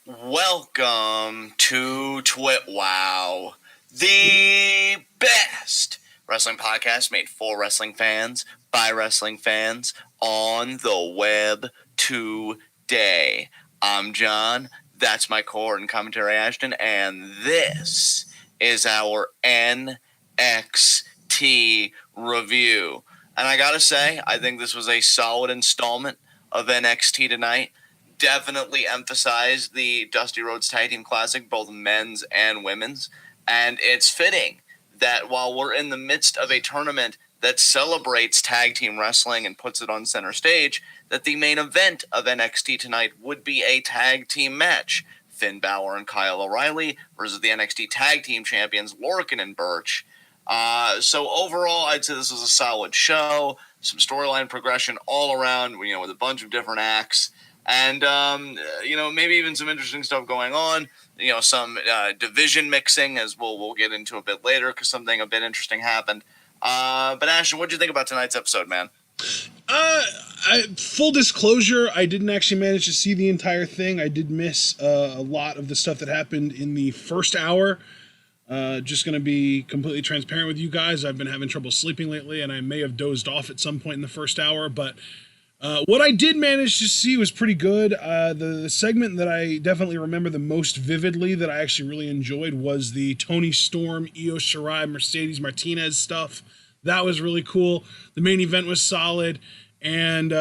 Welcome to TWitWoW, the best wrestling podcast made for wrestling fans, by wrestling fans, on the web today. I'm John, that's my core and commentary Ashton, and this is our NXT review. And I gotta say, I think this was a solid installment of NXT tonight. Definitely emphasized the Dusty Rhodes Tag Team Classic, both men's and women's. And it's fitting that while we're in the midst of a tournament that celebrates tag team wrestling and puts it on center stage, that the main event of NXT tonight would be a tag team match. Finn Balor and Kyle O'Reilly versus the NXT Tag Team Champions Lorcan and Birch. So overall, I'd say this was a solid show. Some storyline progression all around, with a bunch of different acts. And, maybe even some interesting stuff going on. Some division mixing, as we'll get into a bit later, because something a bit interesting happened. But Ashton, what did you think about tonight's episode, man? Full disclosure, I didn't actually manage to see the entire thing. I did miss a lot of the stuff that happened in the first hour. Just going to be completely transparent with you guys. I've been having trouble sleeping lately, and I may have dozed off at some point in the first hour, but what I did manage to see was pretty good. The segment that I definitely remember the most vividly that I actually really enjoyed was the Toni Storm, Io Shirai, Mercedes Martinez stuff. That was really cool. The main event was solid, and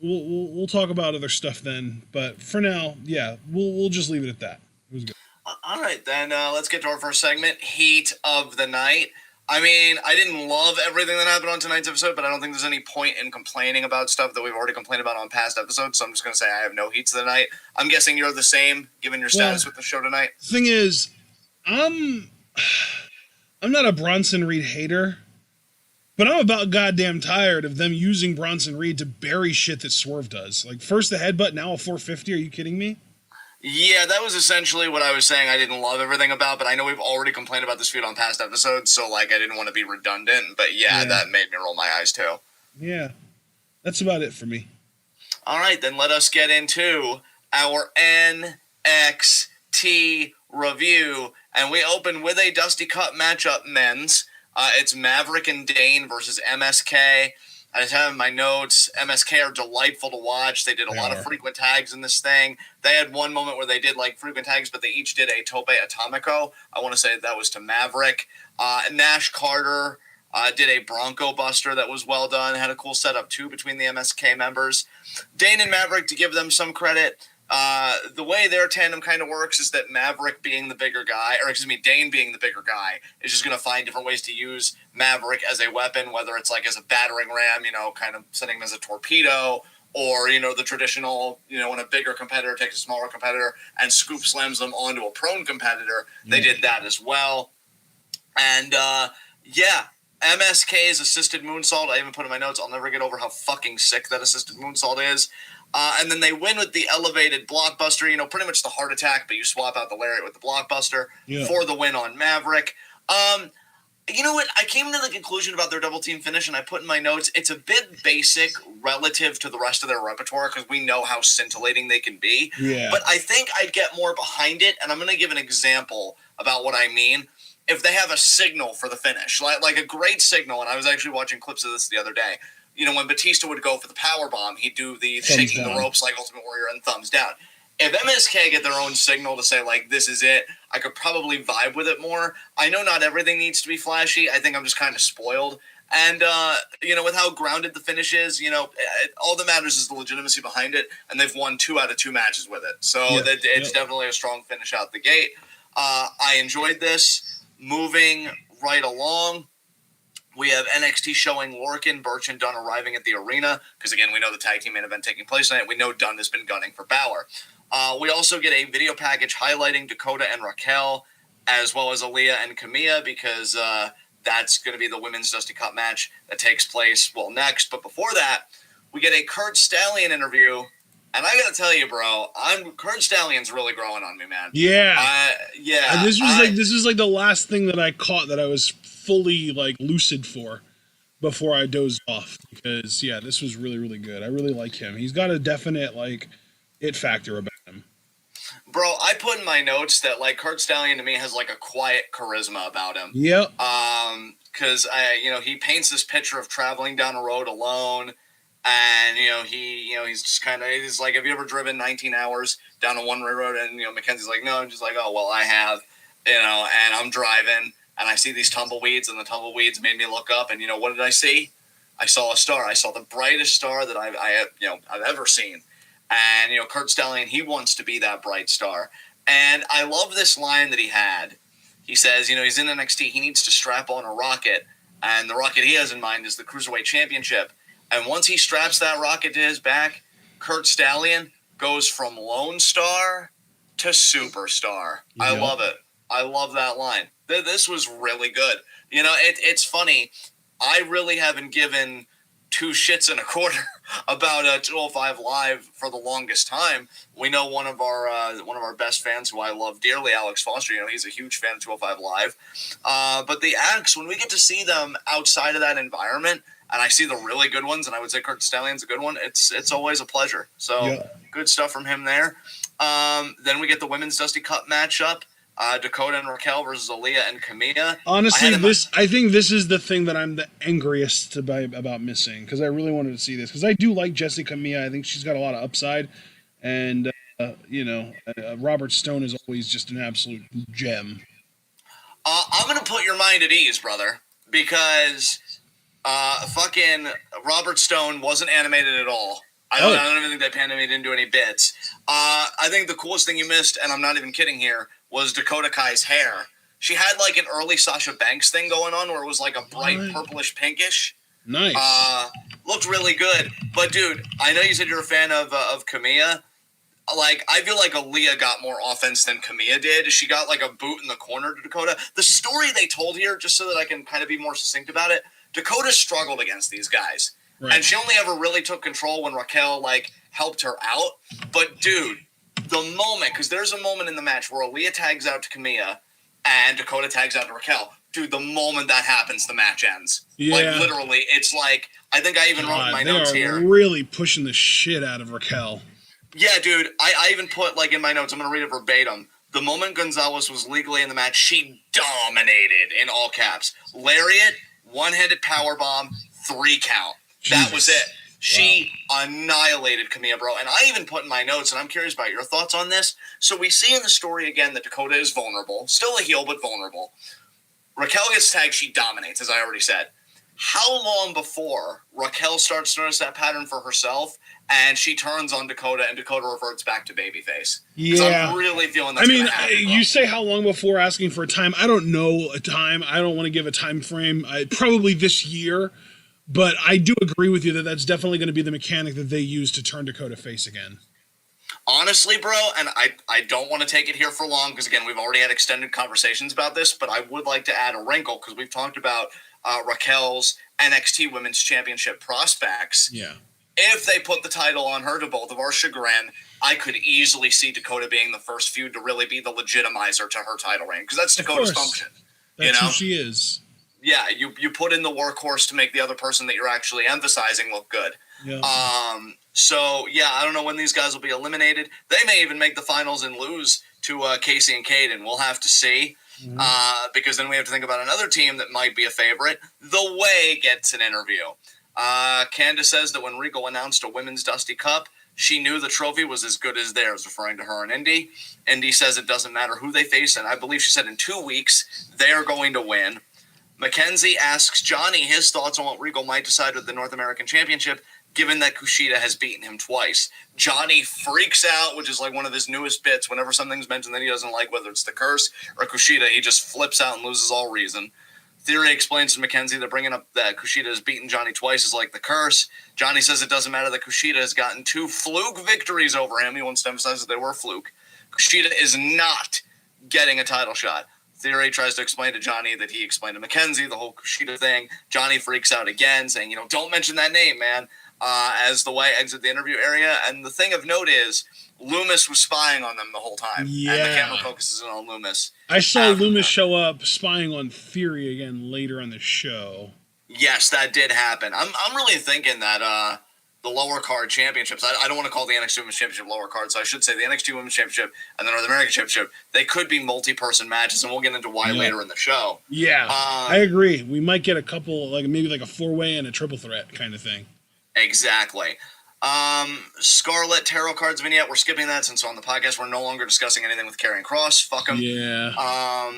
we'll talk about other stuff then. But for now, yeah, we'll just leave it at that. It was good. All right, then let's get to our first segment, Heat of the Night. I mean, I didn't love everything that happened on tonight's episode, but I don't think there's any point in complaining about stuff that we've already complained about on past episodes, so I'm just going to say I have no heats tonight. I'm guessing you're the same, given your status with the show tonight. Thing is, I'm not a Bronson Reed hater, but I'm about goddamn tired of them using Bronson Reed to bury shit that Swerve does. Like, first the headbutt, now a 450, are you kidding me? Yeah, that was essentially what I was saying I didn't love everything about, but I know we've already complained about this feud on past episodes, so, I didn't want to be redundant, but yeah, that made me roll my eyes, too. Yeah, that's about it for me. All right, then let us get into our NXT review, and we open with a Dusty Cup matchup, men's. It's Maverick and Dane versus MSK. I just have in my notes, MSK are delightful to watch. They did a lot of frequent tags in this thing. They had one moment where they did frequent tags, but they each did a Tope Atomico. I want to say that was to Maverick. Nash Carter did a Bronco Buster that was well done. Had a cool setup too between the MSK members. Dane and Maverick, to give them some credit, the way their tandem kind of works is that Maverick being the bigger guy, Dane being the bigger guy, is just going to find different ways to use Maverick as a weapon, whether it's as a battering ram, kind of setting him as a torpedo, or, the traditional, when a bigger competitor takes a smaller competitor and scoop slams them onto a prone competitor. They did that as well. And, MSK's assisted moonsault, I even put in my notes, I'll never get over how fucking sick that assisted moonsault is. And then they win with the elevated blockbuster, pretty much the heart attack, but you swap out the lariat with the blockbuster for the win on Maverick. You know what? I came to the conclusion about their double team finish, and I put in my notes, it's a bit basic relative to the rest of their repertoire because we know how scintillating they can be. Yeah. But I think I'd get more behind it, and I'm going to give an example about what I mean. If they have a signal for the finish, like a great signal, and I was actually watching clips of this the other day, when Batista would go for the power bomb, he'd do the shaking the ropes like Ultimate Warrior and thumbs down. If MSK get their own signal to say, this is it, I could probably vibe with it more. I know not everything needs to be flashy. I think I'm just kind of spoiled. And, with how grounded the finish is, all that matters is the legitimacy behind it, and they've won 2 out of 2 matches with it. So it's definitely a strong finish out the gate. I enjoyed this. Moving right along, we have NXT showing Lorcan, Birch, and Dunn arriving at the arena, because, again, we know the tag team main event taking place tonight. We know Dunn has been gunning for Balor. We also get a video package highlighting Dakota and Raquel, as well as Aaliyah and Camilla, because that's going to be the Women's Dusty Cup match that takes place, next. But before that, we get a Kurt Stallion interview. And I gotta tell you, bro, Kurt Stallion's really growing on me, man. Yeah. And this was the last thing that I caught that I was fully lucid for before I dozed off, because this was really, really good. I really like him. He's got a definite it factor about him. Bro, I put in my notes that like Kurt Stallion to me has like a quiet charisma about him. Yep. Because he paints this picture of traveling down a road alone, and he's just kind of he's like, have you ever driven 19 hours down a one-way road? And Mackenzie's like, no. I'm just like, oh well, I have, and I'm driving, and I see these tumbleweeds, and the tumbleweeds made me look up, and what did I see? I saw a star. I saw the brightest star that I've ever seen. And, Kurt Stallion, he wants to be that bright star. And I love this line that he had. He says, he's in NXT. He needs to strap on a rocket. And the rocket he has in mind is the Cruiserweight Championship. And once he straps that rocket to his back, Kurt Stallion goes from Lone Star to Superstar. Yep. I love it. I love that line. This was really good. It's funny. I really haven't given two shits and a quarter about 205 Live for the longest time. We know one of our best fans who I love dearly, Alex Foster. He's a huge fan of 205 Live. But the acts, when we get to see them outside of that environment, and I see the really good ones, and I would say Kurt Stallion's a good one, it's always a pleasure. So Good stuff from him there. Then we get the Women's Dusty Cup matchup. Dakota and Raquel versus Aaliyah and Camilla. Honestly, I think this is the thing that I'm the angriest about missing, because I really wanted to see this, because I do like Jessie Camilla. I think she's got a lot of upside, and Robert Stone is always just an absolute gem. I'm gonna put your mind at ease, brother, because fucking Robert Stone wasn't animated at all. I don't even think they animated into any bits. I think the coolest thing you missed, and I'm not even kidding here, was Dakota Kai's hair. She had like an early Sasha Banks thing going on where it was like a bright purplish pinkish. Nice. Looked really good. But dude, I know you said you're a fan of Camilla. Like, I feel like Aaliyah got more offense than Camilla did. She got like a boot in the corner to Dakota. The story they told here, just so that I can kind of be more succinct about it, Dakota struggled against these guys. Right. And she only ever really took control when Raquel like helped her out. But dude, the moment, because there's a moment in the match where Aaliyah tags out to Camilla and Dakota tags out to Raquel. Dude, the moment that happens, the match ends. Yeah. Like, literally, it's like, I think I even wrote in my notes here. They are really pushing the shit out of Raquel. Yeah, dude, I even put, like, in my notes, I'm going to read it verbatim. The moment Gonzalez was legally in the match, she dominated, in all caps. Lariat, one-handed powerbomb, 3 count. Jesus. That was it. She annihilated Camilla, bro. And I even put in my notes, and I'm curious about your thoughts on this. So we see in the story again that Dakota is vulnerable. Still a heel, but vulnerable. Raquel gets tagged. She dominates, as I already said. How long before Raquel starts to notice that pattern for herself, and she turns on Dakota, and Dakota reverts back to babyface? Yeah. I'm really feeling that's gonna happen, bro. You say how long before asking for a time. I don't know a time. I don't want to give a time frame. Probably this year. But I do agree with you that that's definitely going to be the mechanic that they use to turn Dakota face again. Honestly, bro, and I don't want to take it here for long because, again, we've already had extended conversations about this, but I would like to add a wrinkle because we've talked about Raquel's NXT Women's Championship prospects. Yeah. If they put the title on her, to both of our chagrin, I could easily see Dakota being the first feud to really be the legitimizer to her title reign, because that's Dakota's function. That's who she is. Yeah, you put in the workhorse to make the other person that you're actually emphasizing look good. Yeah. So, yeah, I don't know when these guys will be eliminated. They may even make the finals and lose to Casey and Caden. We'll have to see. Mm-hmm. Because then we have to think about another team that might be a favorite. The Way gets an interview. Candace says that when Regal announced a Women's Dusty Cup, she knew the trophy was as good as theirs, referring to her and Indy. Indy says it doesn't matter who they face, and I believe she said in 2 weeks they're going to win. Mackenzie asks Johnny his thoughts on what Regal might decide with the North American Championship, given that Kushida has beaten him twice. Johnny freaks out, which is like one of his newest bits. Whenever something's mentioned that he doesn't like, whether it's the curse or Kushida, he just flips out and loses all reason. Theory explains to Mackenzie that bringing up that Kushida has beaten Johnny twice is like the curse. Johnny says it doesn't matter that Kushida has gotten 2 fluke victories over him. He wants to emphasize that they were fluke. Kushida is not getting a title shot. Theory tries to explain to Johnny that he explained to Mackenzie the whole Kushida thing. Johnny freaks out again, saying, don't mention that name, man, as the Way exit the interview area. And the thing of note is, Loomis was spying on them the whole time. Yeah. And the camera focuses in on Loomis. I saw Loomis show up spying on Theory again later on the show. Yes, that did happen. I'm really thinking that the lower card championships. I don't want to call the NXT Women's Championship lower card, so I should say the NXT Women's Championship and the North American Championship, they could be multi-person matches, and we'll get into why later in the show. Yeah, I agree. We might get a couple, like maybe like a 4-way and a triple threat kind of thing. Exactly. Scarlet Tarot Cards vignette, we're skipping that since on the podcast we're no longer discussing anything with Karrion Kross. Fuck him. Yeah.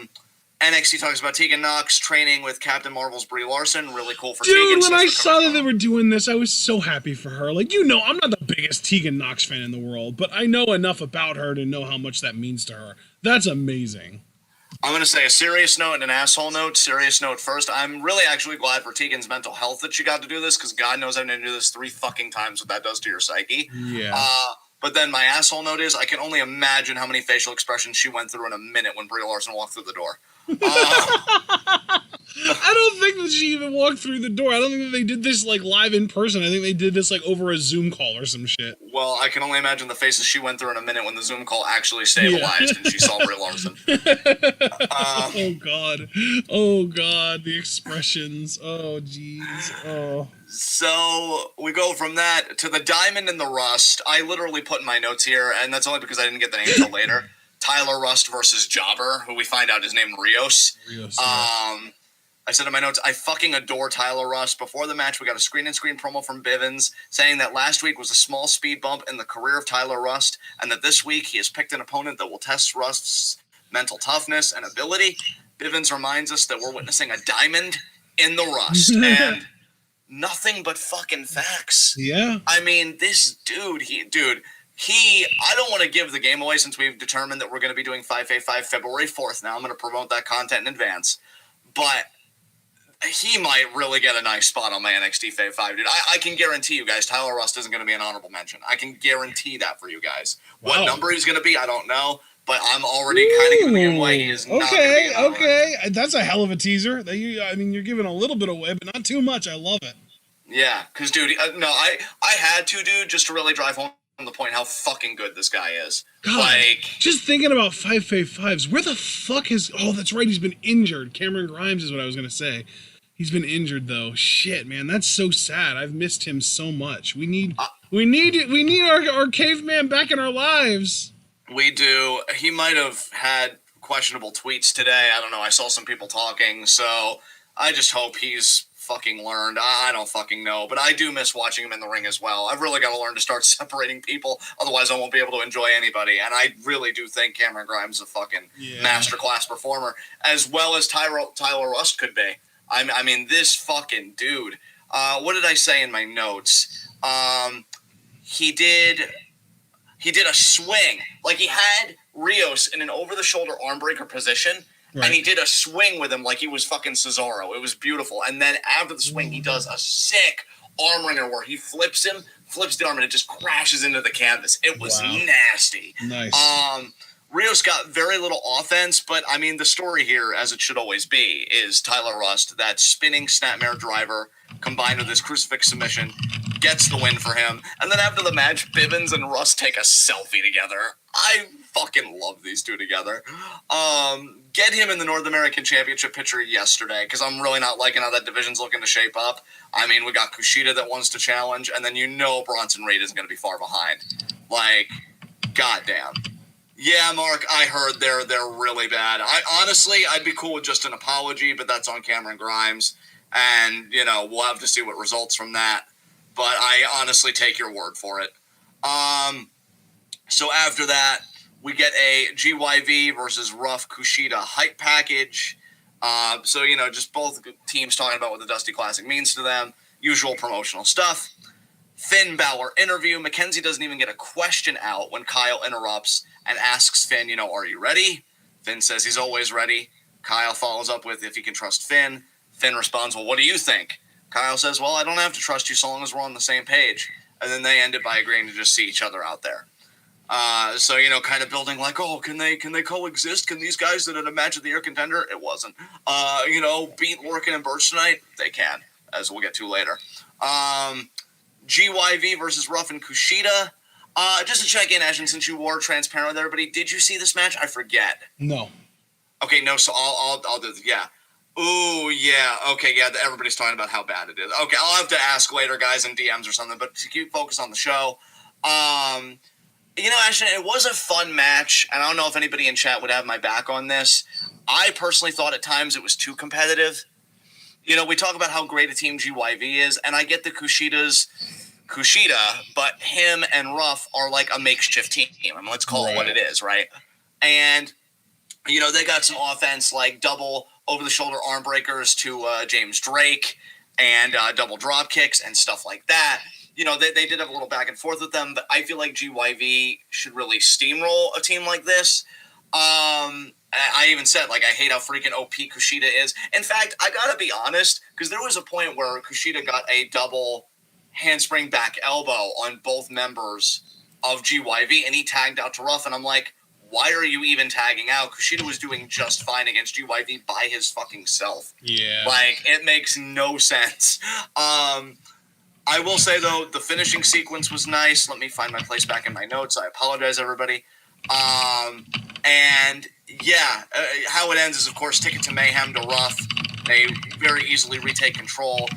NXT talks about Tegan Nox training with Captain Marvel's Brie Larson. Really cool for Dude, Tegan. Dude, when I saw that they were doing this, I was so happy for her. Like, you know, I'm not the biggest Tegan Nox fan in the world, but I know enough about her to know how much that means to her. That's amazing. I'm going to say a serious note and an asshole note. Serious note first. I'm really actually glad for Tegan's mental health that she got to do this, because God knows I'm going to do this 3 fucking times what that does to your psyche. Yeah. But then my asshole note is I can only imagine how many facial expressions she went through in a minute when Brie Larson walked through the door. I don't think that she even walked through the door. I don't think that they did this like live in person. I think they did this like over a Zoom call or some shit. Well, I can only imagine the faces she went through in a minute when the Zoom call actually stabilized and she saw Brie Larson. Oh God, the expressions. Oh jeez. Oh. So we go from that to the Diamond and the Rust. I literally put in my notes here, and that's only because I didn't get the name until later. Tyler Rust versus Jobber, who we find out is named Rios. I said in my notes, I fucking adore Tyler Rust. Before the match, we got a screen-and-screen promo from Bivens saying that last week was a small speed bump in the career of Tyler Rust, and that this week he has picked an opponent that will test Rust's mental toughness and ability. Bivens reminds us that we're witnessing a diamond in the rust, and nothing but fucking facts. Yeah. I mean, this dude, I don't want to give the game away since we've determined that we're going to be doing 5v5 February 4th now. I'm going to promote that content in advance. But he might really get a nice spot on my NXT Fav 5, dude. I can guarantee you guys Tyler Rust isn't going to be an honorable mention. I can guarantee that for you guys. Wow. What number he's going to be, I don't know. But I'm already kind of giving him away. He is not going to be an honorable mention. That's a hell of a teaser. I mean, you're giving a little bit away, but not too much. I love it. Yeah, because, dude, I had to, dude, just to really drive home the point how fucking good this guy is. God, like, just thinking about 5v5s, where the fuck is... Oh, that's right, he's been injured. Cameron Grimes is what I was going to say. He's been injured, though. Shit, man, that's so sad. I've missed him so much. We need our caveman back in our lives. We do. He might have had questionable tweets today. I don't know. I saw some people talking, so I just hope he's fucking learned. I don't fucking know, but I do miss watching him in the ring as well. I've really got to learn to start separating people, otherwise I won't be able to enjoy anybody, and I really do think Cameron Grimes is a fucking masterclass performer, as well as Tyler Rust could be. I mean, this fucking dude. What did I say in my notes? He did a swing. Like, he had Rios in an over-the-shoulder arm breaker position, right, and he did a swing with him like he was fucking Cesaro. It was beautiful. And then after the swing, he does a sick arm wringer where he flips the arm, and it just crashes into the canvas. It was nasty. Nice. Rios got very little offense, but, I mean, the story here, as it should always be, is Tyler Rust, that spinning snapmare driver combined with his crucifix submission, gets the win for him. And then after the match, Bivens and Rust take a selfie together. I fucking love these two together. Get him in the North American Championship picture yesterday, because I'm really not liking how that division's looking to shape up. I mean, we got Kushida that wants to challenge, and then Bronson Reed isn't going to be far behind. Like, goddamn. Yeah, Mark, I heard they're really bad. I'd be cool with just an apology, but that's on Cameron Grimes. And, we'll have to see what results from that. But I honestly take your word for it. So after that, we get a GYV versus Rough Kushida hype package. So, just both teams talking about what the Dusty Classic means to them. Usual promotional stuff. Finn Balor interview. Mackenzie doesn't even get a question out when Kyle interrupts and asks Finn, are you ready? Finn says he's always ready. Kyle follows up with if he can trust Finn. Finn responds, well, what do you think? Kyle says, well, I don't have to trust you so long as we're on the same page. And then they end it by agreeing to just see each other out there. So, kind of building like, oh, can they coexist? Can these guys that had a match at the Air Contender? It wasn't. Beat Lorcan and Birch tonight? They can, as we'll get to later. GYV versus Ruff and Kushida. Just to check in, Ashton, since you were transparent with everybody, did you see this match? I forget. No. Okay, no, so I'll do this. Yeah. Ooh, yeah. Okay, yeah. Everybody's talking about how bad it is. Okay, I'll have to ask later, guys, in DMs or something. But to keep focus on the show, actually, it was a fun match, and I don't know if anybody in chat would have my back on this. I personally thought at times it was too competitive. We talk about how great a team GYV is, and I get the Kushida, but him and Ruff are like a makeshift team. I mean, let's call it what it is, right? And they got some offense like double over-the-shoulder arm breakers to James Drake and double drop kicks and stuff like that. They did have a little back and forth with them, but I feel like GYV should really steamroll a team like this. I even said, I hate how freaking OP Kushida is. In fact, I gotta be honest, because there was a point where Kushida got a double handspring back elbow on both members of GYV, and he tagged out to Ruff, and I'm like, why are you even tagging out? Kushida was doing just fine against GYV by his fucking self. Yeah. It makes no sense. I will say, though, the finishing sequence was nice. Let me find my place back in my notes. I apologize, everybody. And, yeah, how it ends is, of course, Ticket to Mayhem to Ruff. They very easily retake control.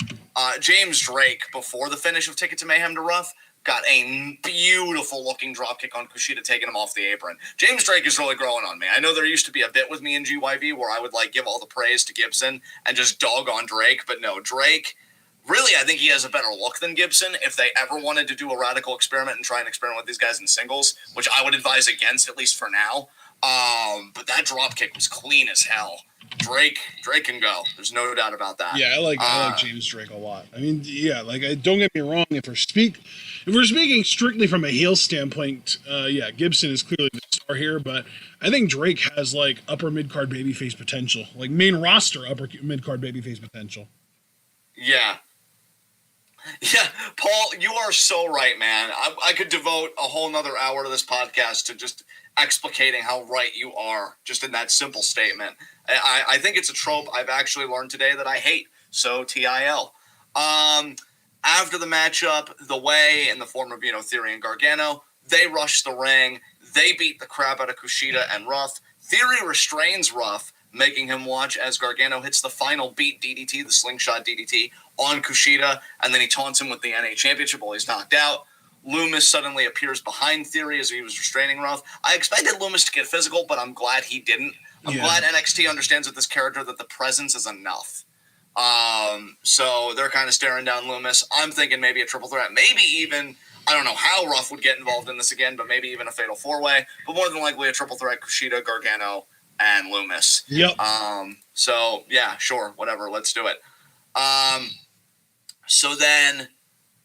James Drake, before the finish of Ticket to Mayhem to Ruff, got a beautiful-looking dropkick on Kushida, taking him off the apron. James Drake is really growing on me. I know there used to be a bit with me in GYV where I would, give all the praise to Gibson and just dog on Drake, but no, Drake, really, I think he has a better look than Gibson. If they ever wanted to do a radical experiment and try and experiment with these guys in singles, which I would advise against, at least for now, but that dropkick was clean as hell. Drake can go. There's no doubt about that. Yeah, I like James Drake a lot. I mean, yeah, don't get me wrong. If we're speaking strictly from a heel standpoint, Gibson is clearly the star here, but I think Drake has upper mid card babyface potential, main roster upper mid card babyface potential. Yeah. Yeah, Paul, you are so right, man. I could devote a whole nother hour to this podcast to just explicating how right you are, just in that simple statement. I think it's a trope I've actually learned today that I hate, so TIL. After the matchup, The Way, in the form of, Theory and Gargano, they rush the ring. They beat the crap out of Kushida and Ruff. Theory restrains Ruff, making him watch as Gargano hits the final beat DDT, the slingshot DDT, on Kushida, and then he taunts him with the NA Championship while he's knocked out. Loomis suddenly appears behind Theory as he was restraining Ruff. I expected Loomis to get physical, but I'm glad he didn't. I'm glad NXT understands with this character that the presence is enough. So they're kind of staring down Loomis. I'm thinking maybe a triple threat, maybe even, I don't know how Ruff would get involved in this again, but maybe even a fatal four-way, but more than likely a triple threat, Kushida, Gargano, and Loomis. Yep. So yeah, sure, whatever, let's do it. So then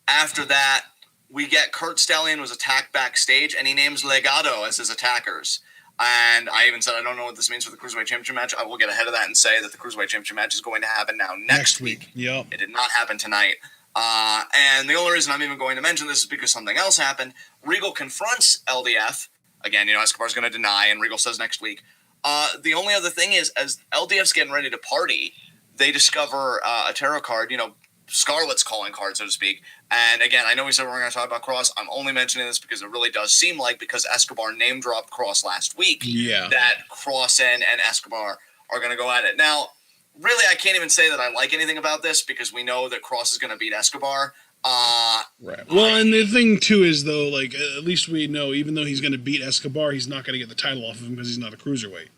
after that, we get Kurt Stallion was attacked backstage, and he names Legado as his attackers. And I even said, I don't know what this means for the Cruiserweight Championship match. I will get ahead of that and say that the Cruiserweight Championship match is going to happen now next week. Yep. It did not happen tonight. And the only reason I'm even going to mention this is because something else happened. Regal confronts LDF. Again, Escobar's going to deny, and Regal says next week. The only other thing is, as LDF's getting ready to party, they discover a tarot card, Scarlett's calling card, so to speak. And again, I know we said we're going to talk about Cross. I'm only mentioning this because it really does seem like, because Escobar name-dropped Cross last week, that Cross and Escobar are going to go at it. Now, really, I can't even say that I like anything about this because we know that Cross is going to beat Escobar. Right. Well, and the thing, too, is, though, at least we know, even though he's going to beat Escobar, he's not going to get the title off of him because he's not a cruiserweight.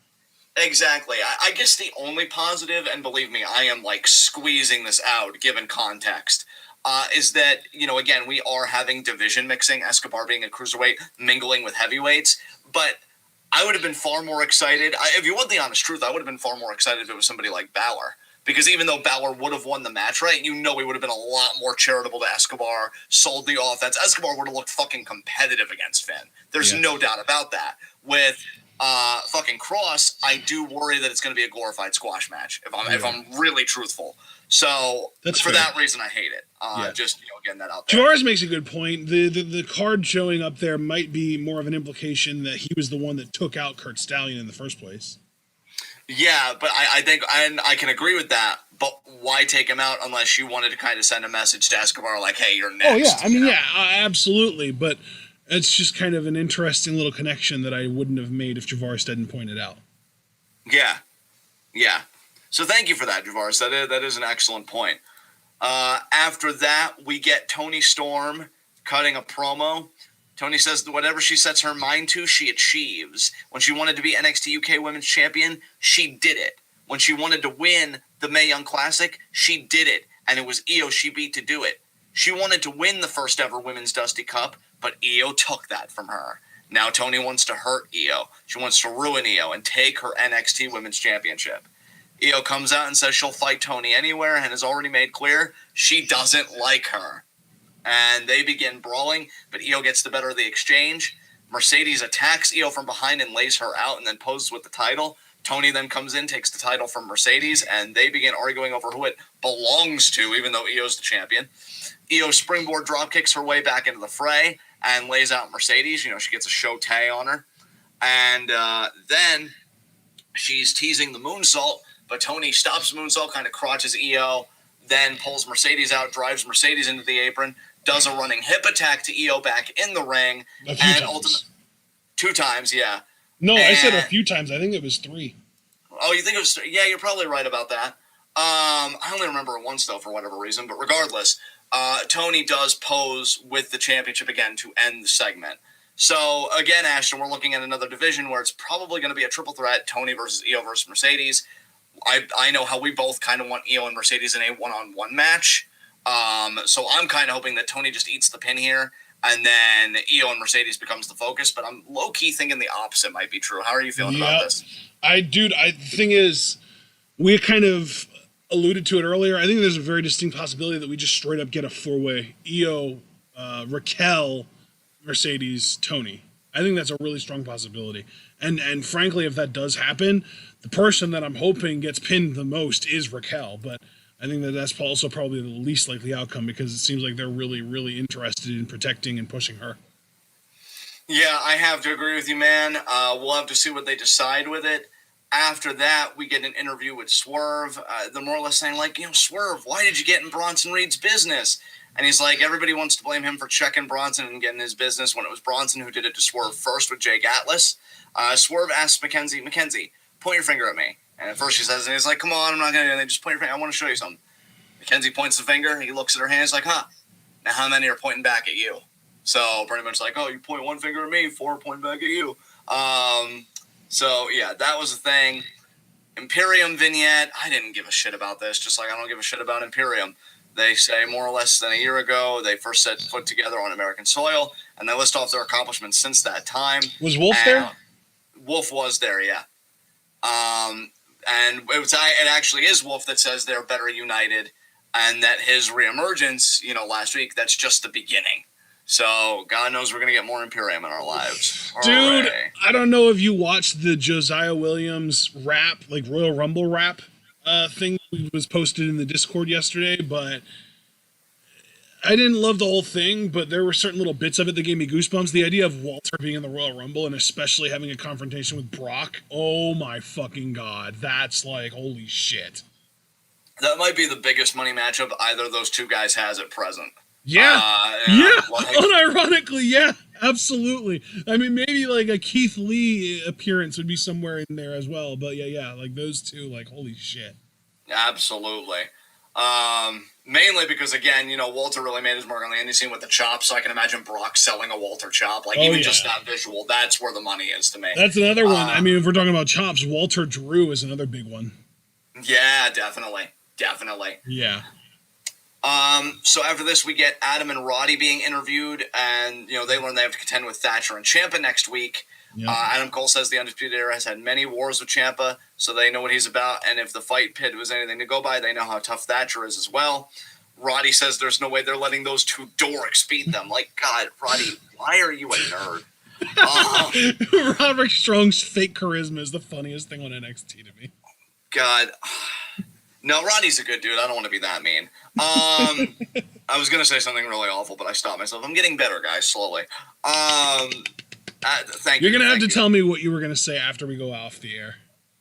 Exactly. I guess the only positive, and believe me, I am squeezing this out given context, is that, again, we are having division mixing, Escobar being a cruiserweight, mingling with heavyweights, but I would have been far more excited. If you want the honest truth, I would have been far more excited if it was somebody like Balor. Because even though Balor would have won the match, right, he would have been a lot more charitable to Escobar, sold the offense. Escobar would have looked fucking competitive against Finn. There's no doubt about that. With fucking Cross, I do worry that it's going to be a glorified squash match, if I'm really truthful. So that reason, I hate it. Just getting that out there. Tavares makes a good point. The card showing up there might be more of an implication that he was the one that took out Kurt Stallion in the first place. Yeah, but I think, and I can agree with that, but why take him out unless you wanted to kind of send a message to Escobar like, hey, you're next? Oh, yeah. I mean, absolutely. But it's just kind of an interesting little connection that I wouldn't have made if Tavares didn't point it out. Yeah. So thank you for that, Javaris. That is an excellent point. After that, we get Toni Storm cutting a promo. Toni says that whatever she sets her mind to, she achieves. When she wanted to be NXT UK Women's Champion, she did it. When she wanted to win the Mae Young Classic, she did it. And it was Io she beat to do it. She wanted to win the first ever Women's Dusty Cup, but Io took that from her. Now Toni wants to hurt Io. She wants to ruin Io and take her NXT Women's Championship. Io comes out and says she'll fight Toni anywhere and has already made clear she doesn't like her. And they begin brawling, but Io gets the better of the exchange. Mercedes attacks Io from behind and lays her out and then poses with the title. Toni then comes in, takes the title from Mercedes, and they begin arguing over who it belongs to, even though Io's the champion. Io springboard dropkicks her way back into the fray and lays out Mercedes. You know, she gets a shote on her. And then she's teasing the moonsault, but Toni stops moonsault, kind of crotches Io, then pulls Mercedes out, drives Mercedes into the apron, does a running hip attack to Io back in the ring. A few times. 2 times, yeah. No, I said a few times. I think it was 3. Oh, you think it was 3? Yeah, you're probably right about that. I only remember it once, though, for whatever reason. But regardless, Toni does pose with the championship again to end the segment. So, again, Ashton, we're looking at another division where it's probably going to be a triple threat, Toni versus Io versus Mercedes. I know how we both kind of want Io and Mercedes in a one-on-one match. So I'm kind of hoping that Toni just eats the pin here, and then Io and Mercedes becomes the focus. But I'm low-key thinking the opposite might be true. How are you feeling about this? The thing is, we kind of alluded to it earlier. I think there's a very distinct possibility that we just straight up get a 4-way Io, Raquel, Mercedes, Toni. I think that's a really strong possibility. And frankly, if that does happen, the person that I'm hoping gets pinned the most is Raquel. But I think that that's also probably the least likely outcome because it seems like they're really, really interested in protecting and pushing her. Yeah, I have to agree with you, man. We'll have to see what they decide with it. After that, we get an interview with Swerve. They're more or less saying, like, Swerve, why did you get in Bronson Reed's business? And he's like, everybody wants to blame him for checking Bronson and getting his business when it was Bronson who did it to Swerve first with Jake Atlas. Swerve asks Mackenzie, point your finger at me. And at first she says, and he's like, come on, I'm not going to do anything. Just point your finger. I want to show you something. Mackenzie points the finger. He looks at her hands like, huh, now how many are pointing back at you? So pretty much like, oh, you point one finger at me, 4 pointing back at you. So, yeah, that was the thing. Imperium vignette, I didn't give a shit about this, just like I don't give a shit about Imperium. They say more or less than a year ago, they first set foot together on American soil, and they list off their accomplishments since that time. Was Wolf there? Wolf was there, yeah. And it actually is Wolf that says they're better united, and that his reemergence, last week, that's just the beginning. So, God knows we're going to get more Imperium in our lives. Dude, Hooray. I don't know if you watched the Josiah Williams rap, like Royal Rumble rap thing that was posted in the Discord yesterday, but I didn't love the whole thing, but there were certain little bits of it that gave me goosebumps. The idea of Walter being in the Royal Rumble and especially having a confrontation with Brock, oh my fucking God, that's like, holy shit. That might be the biggest money matchup either of those two guys has at present. Yeah, unironically, yeah, absolutely. I mean, maybe like a Keith Lee appearance would be somewhere in there as well, but yeah, like those two, like, holy shit. Absolutely. Mainly because, again, Walter really made his mark on the indie scene with the chop, so I can imagine Brock selling a Walter chop. Like, just that visual, that's where the money is to me. That's another one. I mean, if we're talking about chops, Walter Drew is another big one. Yeah, definitely. Yeah. So after this, we get Adam and Roddy being interviewed, and, they learn they have to contend with Thatcher and Ciampa next week. Yep. Adam Cole says the Undisputed Era has had many wars with Ciampa, so they know what he's about, and if the fight pit was anything to go by, they know how tough Thatcher is as well. Roddy says there's no way they're letting those two dorks beat them. Like, God, Roddy, why are you a nerd? Roderick Strong's fake charisma is the funniest thing on NXT to me. God. No, Roddy's a good dude. I don't want to be that mean. I was going to say something really awful, but I stopped myself. I'm getting better, guys, slowly. Thank you. You're going to have to tell me what you were going to say after we go off the air.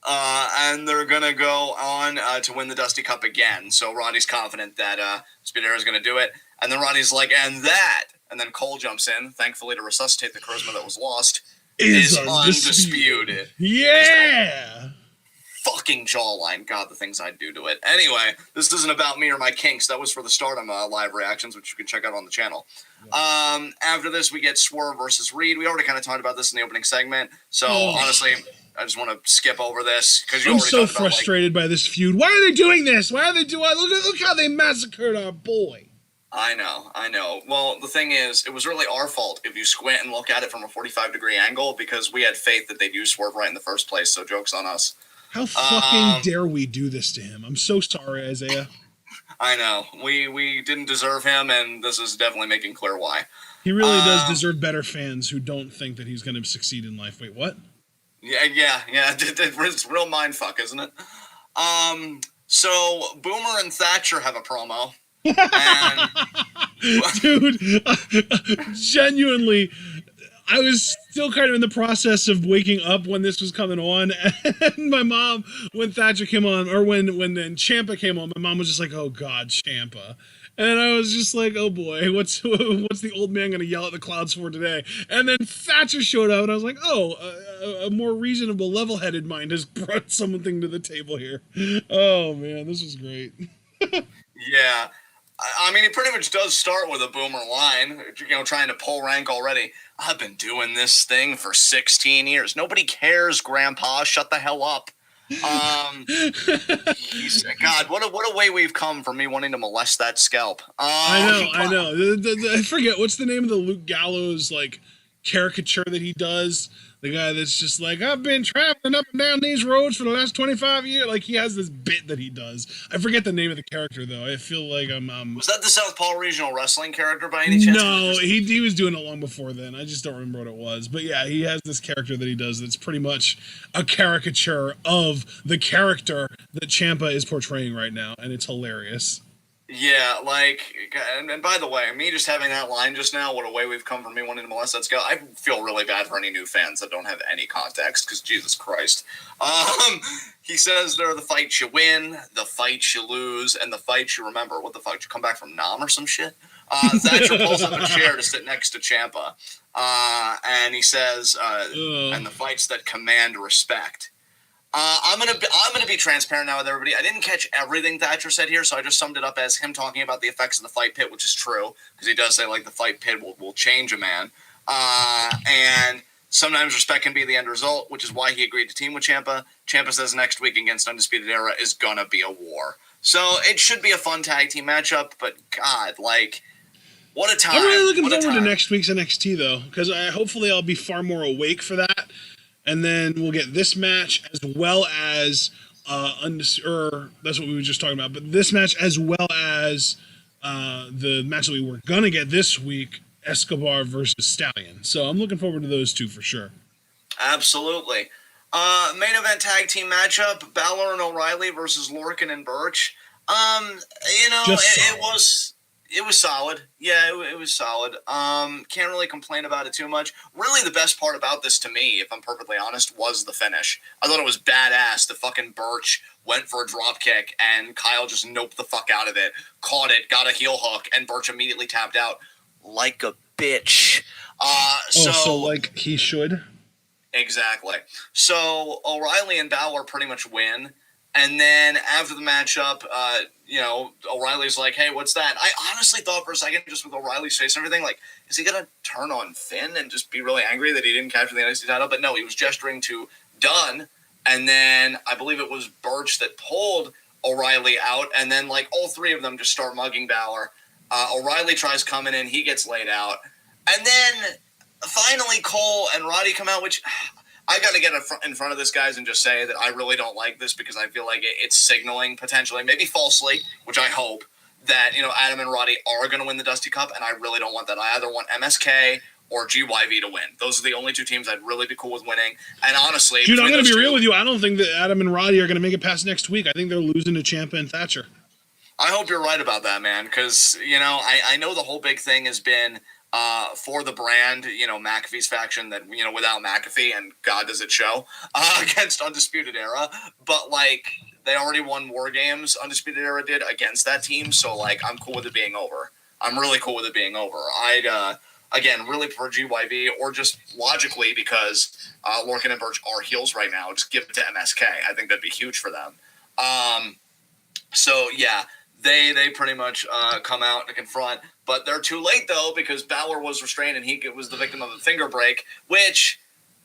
And they're going to go on to win the Dusty Cup again. So Roddy's confident that Speedera is going to do it. And then Roddy's like, and that. And then Cole jumps in, thankfully to resuscitate the charisma that was lost, is undisputed. Yeah! fucking jawline. God, the things I'd do to it. Anyway, this isn't about me or my kinks. That was for the Stardom live reactions, which you can check out on the channel. Yeah. After this, we get Swerve versus Reed. We already kind of talked about this in the opening segment. So, honestly, I just want to skip over this. Because I'm so frustrated by this feud. Why are they doing this? Why are they doing... Look how they massacred our boy. I know. Well, the thing is, it was really our fault if you squint and look at it from a 45-degree angle, because we had faith that they'd use Swerve right in the first place, so joke's on us. How fucking dare we do this to him? I'm so sorry, Isaiah. I know. We didn't deserve him, and this is definitely making clear why. He really does deserve better fans who don't think that he's going to succeed in life. Wait, what? Yeah. It's real mindfuck, isn't it? So, Boomer and Thatcher have a promo. And dude, genuinely, I was still kind of in the process of waking up when this was coming on, and my mom, when Thatcher came on, or when Ciampa came on, my mom was just like, "Oh God, Ciampa," and I was just like, "Oh boy, what's the old man gonna yell at the clouds for today?" And then Thatcher showed up, and I was like, "Oh, a more reasonable, level-headed mind has brought something to the table here." Oh man, this was great. Yeah. I mean, he pretty much does start with a Boomer line, trying to pull rank already. I've been doing this thing for 16 years. Nobody cares, Grandpa. Shut the hell up. God, what a way we've come from me wanting to molest that scalp. I know. I forget, what's the name of the Luke Gallows, caricature that he does? The guy that's just like, I've been traveling up and down these roads for the last 25 years. He has this bit that he does. I forget the name of the character, though. I feel like I'm... Was that the Southpaw Regional Wrestling character by any chance? No, he was doing it long before then. I just don't remember what it was. But yeah, he has this character that he does that's pretty much a caricature of the character that Ciampa is portraying right now, and it's hilarious. Yeah, and by the way, me just having that line just now, what a way we've come from me wanting to molest that scale, I feel really bad for any new fans that don't have any context, because Jesus Christ. He says they're the fights you win, the fights you lose, and the fights you remember. What the fuck, did you come back from Nam or some shit? Thatcher pulls up a chair to sit next to Ciampa, and he says, and the fights that command respect. I'm gonna be transparent now with everybody. I didn't catch everything Thatcher said here, so I just summed it up as him talking about the effects of the fight pit, which is true, because he does say the fight pit will change a man, and sometimes respect can be the end result, which is why he agreed to team with Ciampa. Ciampa says next week against Undisputed Era is gonna be a war, so it should be a fun tag team matchup. But God, what a time! I'm really looking forward to next week's NXT though, because hopefully I'll be far more awake for that. And then we'll get this match as well as that's what we were just talking about. But this match as well as the match that we were gonna get this week, Escobar versus Stallion. So I'm looking forward to those two for sure. Absolutely. Main event tag team matchup: Balor and O'Reilly versus Lorcan and Birch. It was solid. Yeah, it was solid. Can't really complain about it too much. Really, the best part about this to me, if I'm perfectly honest, was the finish. I thought it was badass. The fucking Birch went for a drop kick, and Kyle just noped the fuck out of it, caught it, got a heel hook, and Birch immediately tapped out like a bitch. So like he should? Exactly. So O'Reilly and Balor pretty much win. And then after the matchup, O'Reilly's like, hey, what's that? I honestly thought for a second, just with O'Reilly's face and everything, is he going to turn on Finn and just be really angry that he didn't capture the NXT title? But no, he was gesturing to Dunn. And then I believe it was Birch that pulled O'Reilly out. And then, all three of them just start mugging Balor. O'Reilly tries coming in. He gets laid out. And then finally Cole and Roddy come out, which... I got to get in front of this, guys, and just say that I really don't like this because I feel like it's signaling potentially, maybe falsely, which I hope, that, Adam and Roddy are going to win the Dusty Cup, and I really don't want that. I either want MSK or GYV to win. Those are the only two teams I'd really be cool with winning. And honestly... Dude, I'm going to be real with you. I don't think that Adam and Roddy are going to make it past next week. I think they're losing to Ciampa and Thatcher. I hope you're right about that, man, because, I know the whole big thing has been... for the brand, McAfee's faction that, without McAfee, and God does it show, against Undisputed Era. But, they already won War Games, Undisputed Era did, against that team. So, I'm cool with it being over. I'm really cool with it being over. again, really prefer GYV, or just logically because Lorcan and Birch are heels right now, just give it to MSK. I think that'd be huge for them. So yeah, they pretty much come out to confront, but they're too late though, because Balor was restrained and he was the victim of a finger break, which,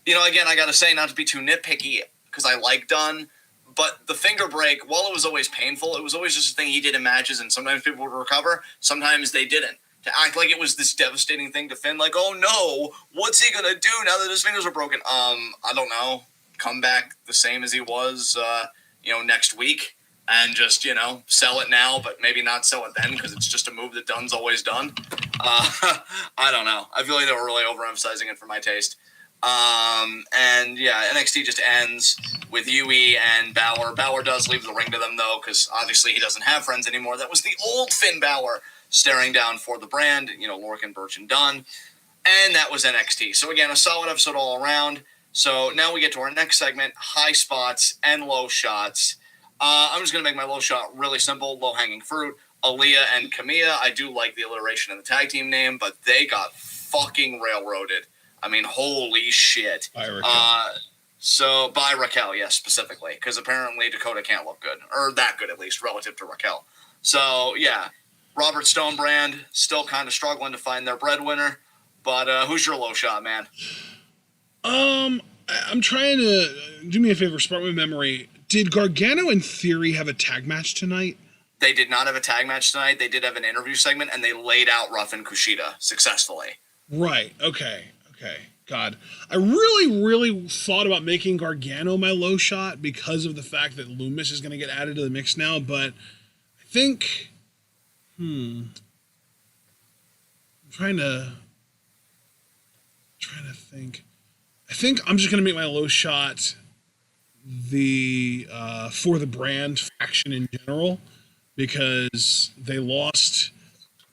again, I got to say, not to be too nitpicky, because I like Dunn, but the finger break, while it was always painful, it was always just a thing he did in matches, and sometimes people would recover, sometimes they didn't. To act like it was this devastating thing to Finn, like, oh no, what's he gonna do now that his fingers are broken? I don't know. Come back the same as he was, next week, and just, sell it now, but maybe not sell it then, because it's just a move that Dunn's always done. I don't know. I feel like they were really overemphasizing it for my taste. And yeah, NXT just ends with Yui and Balor. Balor does leave the ring to them, though, because obviously he doesn't have friends anymore. That was the old Finn Balor staring down for the brand, Lorcan, Birch, and Dunn. And that was NXT. So again, a solid episode all around. So now we get to our next segment, high spots and low shots. I'm just going to make my low shot really simple, low-hanging fruit. Aaliyah and Camilla. I do like the alliteration in the tag team name, but they got fucking railroaded. I mean, holy shit. By Raquel. By Raquel, yes, specifically, because apparently Dakota can't look good, or that good at least, relative to Raquel. So, yeah, Robert Stone brand, still kind of struggling to find their breadwinner, but who's your low shot, man? I'm trying to, do me a favor, spark my memory. Did Gargano and Theory have a tag match tonight? They did not have a tag match tonight. They did have an interview segment, and they laid out Ruff and Kushida successfully. Right, okay. God, I really, really thought about making Gargano my low shot because of the fact that Loomis is going to get added to the mix now, but I think, I'm trying to think. I think I'm just going to make my low shot the For the Brand faction in general, because they lost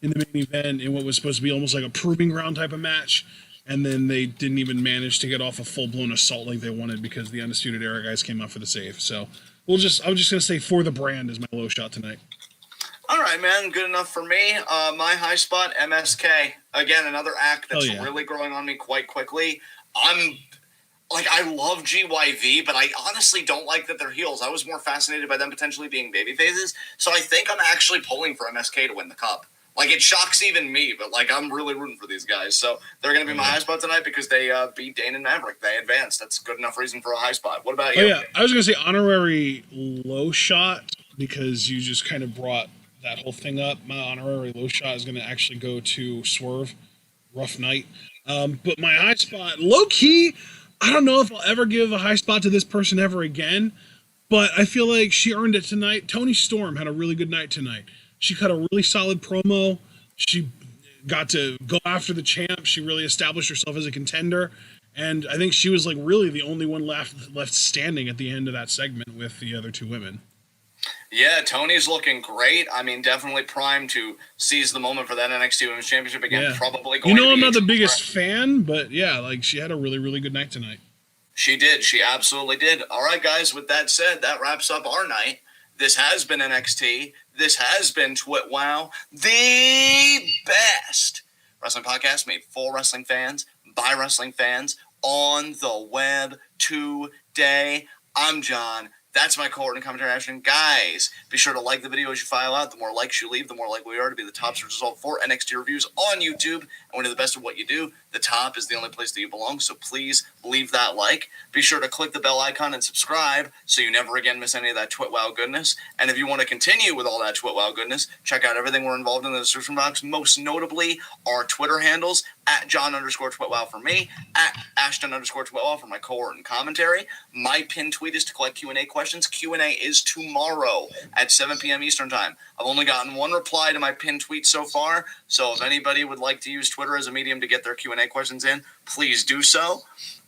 in the main event in what was supposed to be almost like a proving ground type of match. And then they didn't even manage to get off a full-blown assault like they wanted because the Undisputed Era guys came out for the save. So I was just going to say For the Brand is my low shot tonight. All right, man. Good enough for me. My high spot, MSK. Again, another act that's really growing on me quite quickly. I love GYV, but I honestly don't like that they're heels. I was more fascinated by them potentially being baby phases. So I think I'm actually pulling for MSK to win the cup. It shocks even me, but, I'm really rooting for these guys. So they're going to be my high spot tonight because they beat Dane and Maverick. They advanced. That's good enough reason for a high spot. What about you? Oh, yeah. I was going to say honorary low shot because you just kind of brought that whole thing up. My honorary low shot is going to actually go to Swerve. Rough night. But my high spot, low-key, I don't know if I'll ever give a high spot to this person ever again, but I feel like she earned it tonight. Toni Storm had a really good night tonight. She cut a really solid promo. She got to go after the champ. She really established herself as a contender. And I think she was really the only one left standing at the end of that segment with the other two women. Yeah, Tony's looking great. I mean, definitely primed to seize the moment for that NXT Women's Championship again. Yeah. Probably going to be. I'm not the biggest fan, but yeah, she had a really, really good night tonight. She did. She absolutely did. All right, guys, with that said, that wraps up our night. This has been NXT. This has been TWitWoW, the best wrestling podcast made for wrestling fans, by wrestling fans, on the web today. I'm John. That's my coordinating commentary action. Guys, be sure to like the video as you file out. The more likes you leave, the more likely we are to be the top search result for NXT reviews on YouTube. And when you're the best at what you do, the top is the only place that you belong. So please leave that like. Be sure to click the bell icon and subscribe so you never again miss any of that TWitWoW goodness. And if you want to continue with all that TWitWoW goodness, check out everything we're involved in the description box. Most notably, our Twitter handles, at John_TWitWoW for me, at Ashton_TWitWoW for my cohort and commentary. My pinned tweet is to collect Q&A questions. Q&A is tomorrow at 7 p.m. Eastern Time. I've only gotten one reply to my pinned tweet so far, so if anybody would like to use Twitter as a medium to get their Q&A questions in, please do so.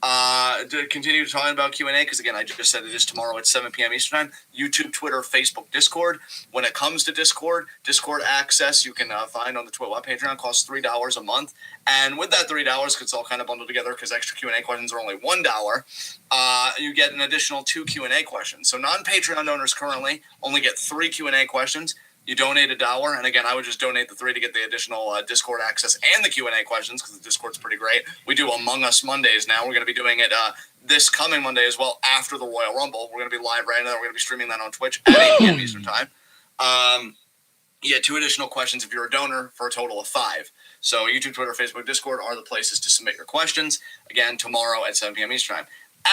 To continue talking about Q&A, because again, I just said it is tomorrow at 7 p.m. Eastern Time. YouTube, Twitter, Facebook, Discord. When it comes to Discord access you can find on the TWitWoW Patreon. Costs $3 a month. And with that $3, because it's all kind of bundled together because extra Q&A questions are only $1, you get an additional 2 Q&A questions. So non-Patreon owners currently only get 3 Q&A questions. you donate $1, and again, I would just donate the $3 to get the additional Discord access and the Q&A questions, because the Discord's pretty great. We do Among Us Mondays now. We're going to be doing it this coming Monday as well, after the Royal Rumble. We're going to be live right now. We're going to be streaming that on Twitch at 8 p.m. Eastern Time. 2 additional questions if you're a donor, for a total of 5. So YouTube, Twitter, Facebook, Discord are the places to submit your questions. Again, tomorrow at 7 p.m. Eastern Time.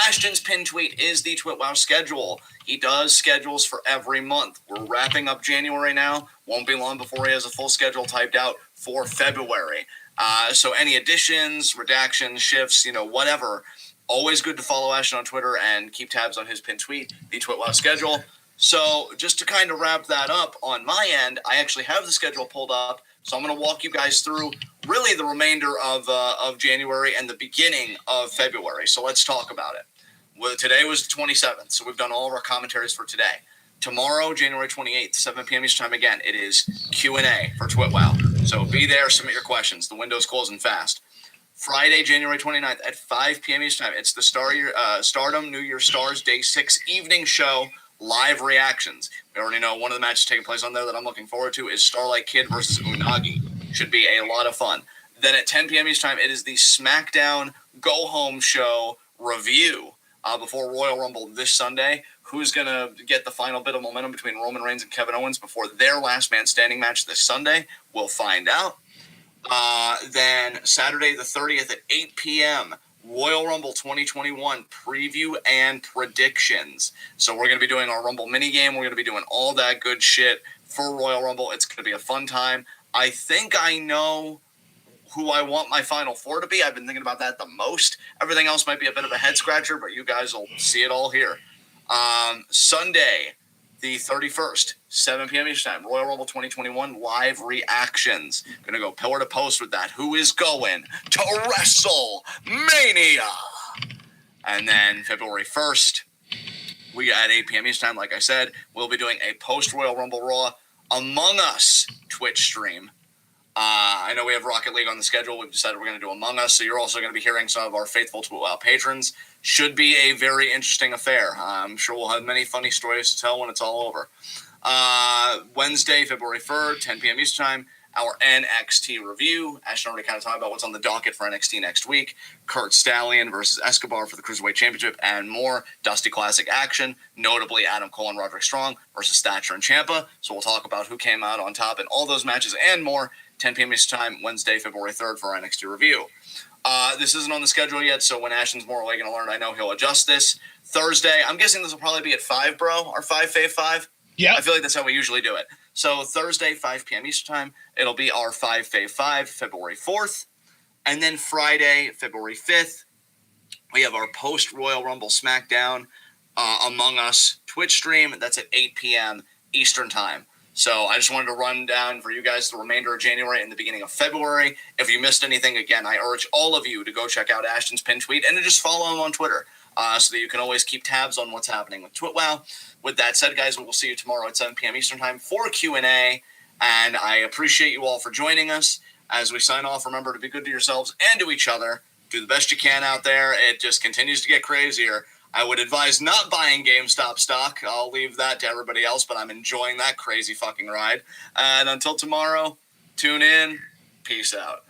Ashton's pin tweet is the TWitWoW schedule. He does schedules for every month. We're wrapping up January now. Won't be long before he has a full schedule typed out for February. So any additions, redactions, shifts, whatever, always good to follow Ashton on Twitter and keep tabs on his pin tweet, the TWitWoW schedule. So just to kind of wrap that up on my end, I actually have the schedule pulled up. So I'm going to walk you guys through really the remainder of January and the beginning of February. So let's talk about it. Well, today was the 27th, so we've done all of our commentaries for today. Tomorrow, January 28th, 7 p.m. Eastern Time again, it is Q&A for TWitWoW. So be there, submit your questions. The window's closing fast. Friday, January 29th at 5 p.m. Eastern Time, it's the Stardom New Year Stars Day 6 evening show. Live reactions. We already know one of the matches taking place on there that I'm looking forward to is Starlight Kid versus Unagi. Should be a lot of fun. Then at 10 p.m. Eastern Time, it is the SmackDown Go Home Show review before Royal Rumble this Sunday. Who's going to get the final bit of momentum between Roman Reigns and Kevin Owens before their last man standing match this Sunday? We'll find out. Then Saturday the 30th at 8 p.m., Royal Rumble 2021 preview and predictions. So we're going to be doing our Rumble minigame. We're going to be doing all that good shit for Royal Rumble. It's going to be a fun time. I think I know who I want my Final Four to be. I've been thinking about that the most. Everything else might be a bit of a head scratcher, but you guys will see it all here. Sunday, the 31st, 7 p.m. Eastern Time, Royal Rumble 2021 live reactions. Going to go pillar to post with that. Who is going to WrestleMania? And then February 1st, we at 8 p.m. Eastern Time, like I said, we'll be doing a post-Royal Rumble Raw Among Us Twitch stream. I know we have Rocket League on the schedule. We've decided we're going to do Among Us, so you're also going to be hearing some of our faithful TWitWoW patrons. Should be a very interesting affair. I'm sure we'll have many funny stories to tell when it's all over. Wednesday, February 3rd, 10 p.m. Eastern Time, our NXT review. Ashton already kind of talked about what's on the docket for NXT next week. Kurt Stallion versus Escobar for the Cruiserweight Championship and more. Dusty Classic action, notably Adam Cole and Roderick Strong versus Thatcher and Ciampa. So we'll talk about who came out on top in all those matches and more. 10 p.m. Eastern Time, Wednesday, February 3rd for our NXT review. This isn't on the schedule yet, so when Ashton's more awake and alert, I know he'll adjust this. Thursday, I'm guessing this will probably be at 5, bro, or 5 Fave 5. Yeah. I feel like that's how we usually do it. So Thursday, 5 p.m. Eastern Time, it'll be our 5 Fave 5, February 4th. And then Friday, February 5th, we have our post-Royal Rumble SmackDown Among Us Twitch stream. That's at 8 p.m. Eastern Time. So I just wanted to run down for you guys the remainder of January and the beginning of February. If you missed anything, again, I urge all of you to go check out Ashton's pin tweet and to just follow him on Twitter so that you can always keep tabs on what's happening with TWitWoW. With that said, guys, we will see you tomorrow at 7 p.m. Eastern Time for Q&A. And I appreciate you all for joining us. As we sign off, remember to be good to yourselves and to each other. Do the best you can out there. It just continues to get crazier. I would advise not buying GameStop stock. I'll leave that to everybody else, but I'm enjoying that crazy fucking ride. And until tomorrow, tune in. Peace out.